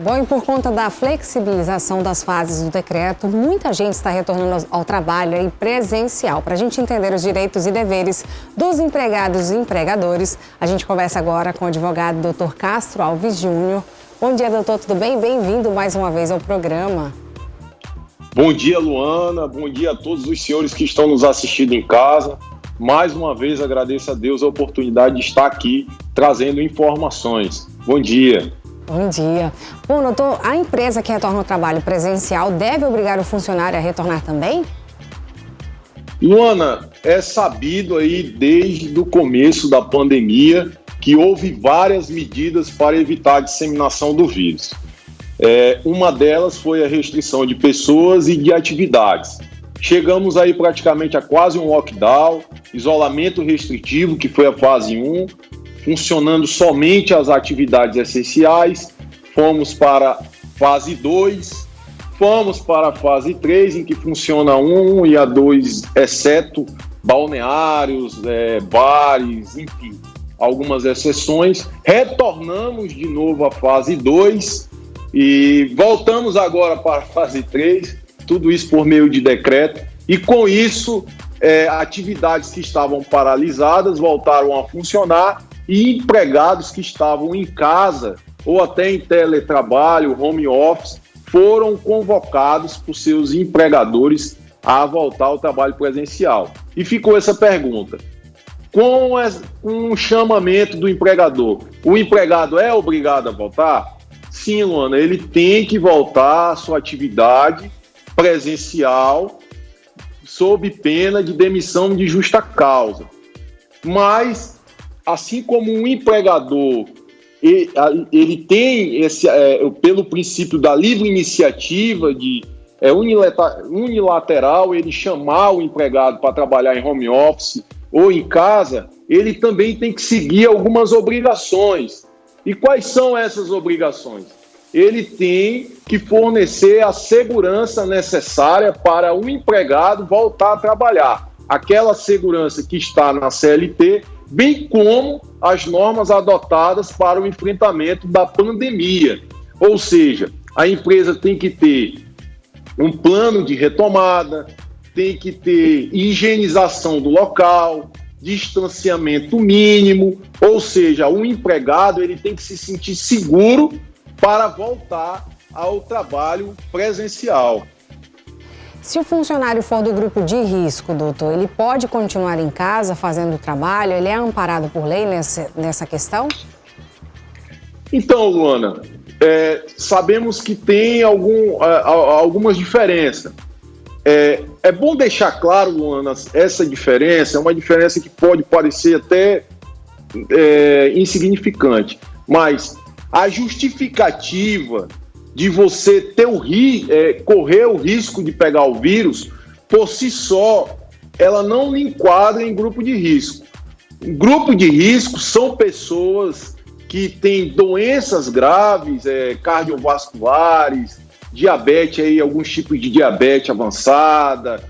Bom, e por conta da flexibilização das fases do decreto, muita gente está retornando ao trabalho aí presencial. Para a gente entender os direitos e deveres dos empregados e empregadores, a gente conversa agora com o advogado Dr. Castro Alves Júnior. Bom dia, doutor, tudo bem? Bem-vindo mais uma vez ao programa. Bom dia, Luana. Bom dia a todos os senhores que estão nos assistindo em casa. Mais uma vez, agradeço a Deus a oportunidade de estar aqui trazendo informações. Bom dia. Bom dia. Bom, doutor, a empresa que retorna ao trabalho presencial deve obrigar o funcionário a retornar também? Luana, é sabido aí desde o começo da pandemia que houve várias medidas para evitar a disseminação do vírus. Uma delas foi a restrição de pessoas e de atividades. Chegamos aí praticamente a quase um lockdown, isolamento restritivo, que foi a fase 1, funcionando somente as atividades essenciais. Fomos para a fase 2, fomos para a fase 3, em que funciona a 1 e a 2, exceto balneários, bares, enfim, algumas exceções. Retornamos de novo à fase 2 e voltamos agora para a fase 3, tudo isso por meio de decreto. E com isso, atividades que estavam paralisadas voltaram a funcionar, e empregados que estavam em casa ou até em teletrabalho, home office, foram convocados por seus empregadores a voltar ao trabalho presencial. E ficou essa pergunta: com o chamamento do empregador, o empregado é obrigado a voltar? Sim, Luana, ele tem que voltar à sua atividade presencial sob pena de demissão de justa causa. Mas assim como um empregador, ele tem pelo princípio da livre iniciativa, unilateral, ele chamar o empregado para trabalhar em home office ou em casa, ele também tem que seguir algumas obrigações. E quais são essas obrigações? Ele tem que fornecer a segurança necessária para o empregado voltar a trabalhar. Aquela segurança que está na CLT, bem como as normas adotadas para o enfrentamento da pandemia. Ou seja, a empresa tem que ter um plano de retomada, tem que ter higienização do local, distanciamento mínimo, ou seja, o empregado ele tem que se sentir seguro para voltar ao trabalho presencial. Se o funcionário for do grupo de risco, doutor, ele pode continuar em casa fazendo o trabalho? Ele é amparado por lei nessa questão? Então, Luana, sabemos que tem algumas diferenças. É bom deixar claro, Luana, essa diferença é uma diferença que pode parecer até insignificante, mas a justificativa de você ter correr o risco de pegar o vírus, por si só, ela não lhe enquadra em grupo de risco. Grupo de risco são pessoas que têm doenças graves, cardiovasculares, diabetes, alguns tipos de diabetes avançada,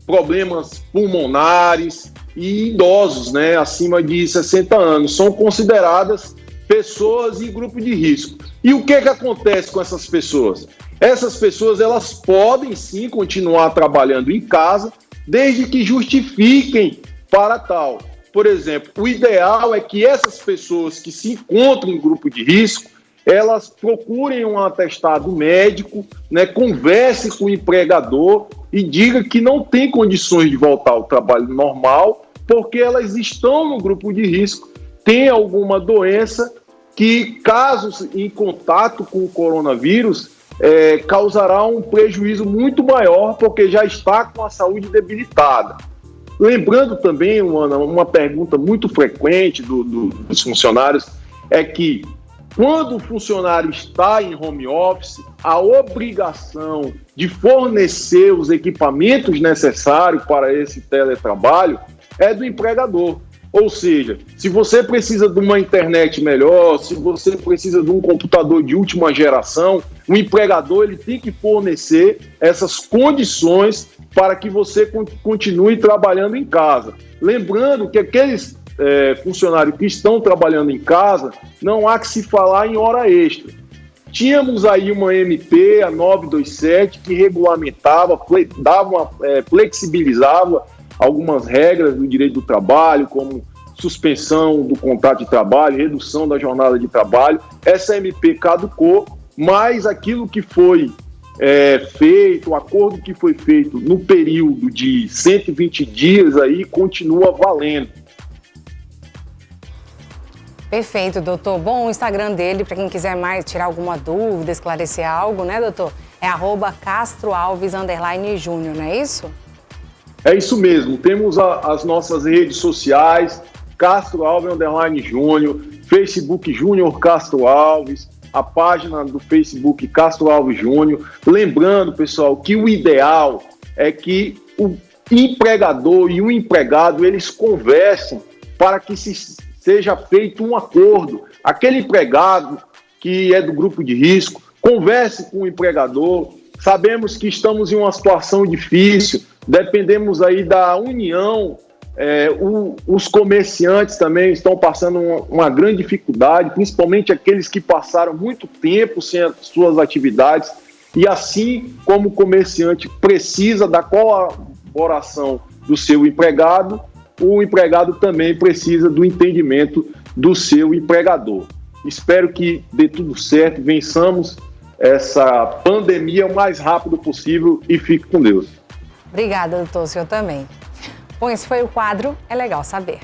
problemas pulmonares e idosos, acima de 60 anos. São consideradas pessoas em grupo de risco. E o que acontece com essas pessoas? Essas pessoas elas podem sim continuar trabalhando em casa, desde que justifiquem para tal. Por exemplo, o ideal é que essas pessoas que se encontram em grupo de risco, elas procurem um atestado médico, converse com o empregador e diga que não tem condições de voltar ao trabalho normal, porque elas estão no grupo de risco, têm alguma doença que, caso em contato com o coronavírus, causará um prejuízo muito maior, porque já está com a saúde debilitada. Lembrando também, uma pergunta muito frequente dos funcionários, é que quando o funcionário está em home office, a obrigação de fornecer os equipamentos necessários para esse teletrabalho é do empregador. Ou seja, se você precisa de uma internet melhor, se você precisa de um computador de última geração, o empregador ele tem que fornecer essas condições para que você continue trabalhando em casa. Lembrando que aqueles funcionários que estão trabalhando em casa, não há que se falar em hora extra. Tínhamos aí uma MP, a 927, que regulamentava, flexibilizava algumas regras do direito do trabalho, como suspensão do contrato de trabalho, redução da jornada de trabalho. Essa MP caducou, mas aquilo que foi feito, o acordo que foi feito no período de 120 dias aí continua valendo. Perfeito, doutor. Bom, o Instagram dele, para quem quiser mais tirar alguma dúvida, esclarecer algo, né, doutor? É @CastroAlves_Júnior, não é isso? É isso mesmo. Temos as nossas redes sociais, Castro Alves _Júnior, Facebook Júnior Castro Alves, a página do Facebook Castro Alves Júnior. Lembrando, pessoal, que o ideal é que o empregador e o empregado, eles conversem para que seja feito um acordo. Aquele empregado que é do grupo de risco, converse com o empregador. Sabemos que estamos em uma situação difícil, dependemos aí da união. Os comerciantes também estão passando uma grande dificuldade, principalmente aqueles que passaram muito tempo sem as suas atividades. E assim como o comerciante precisa da colaboração do seu empregado, o empregado também precisa do entendimento do seu empregador. Espero que dê tudo certo, vençamos essa pandemia o mais rápido possível e fique com Deus. Obrigada, doutor. O senhor também. Bom, esse foi o quadro É Legal Saber.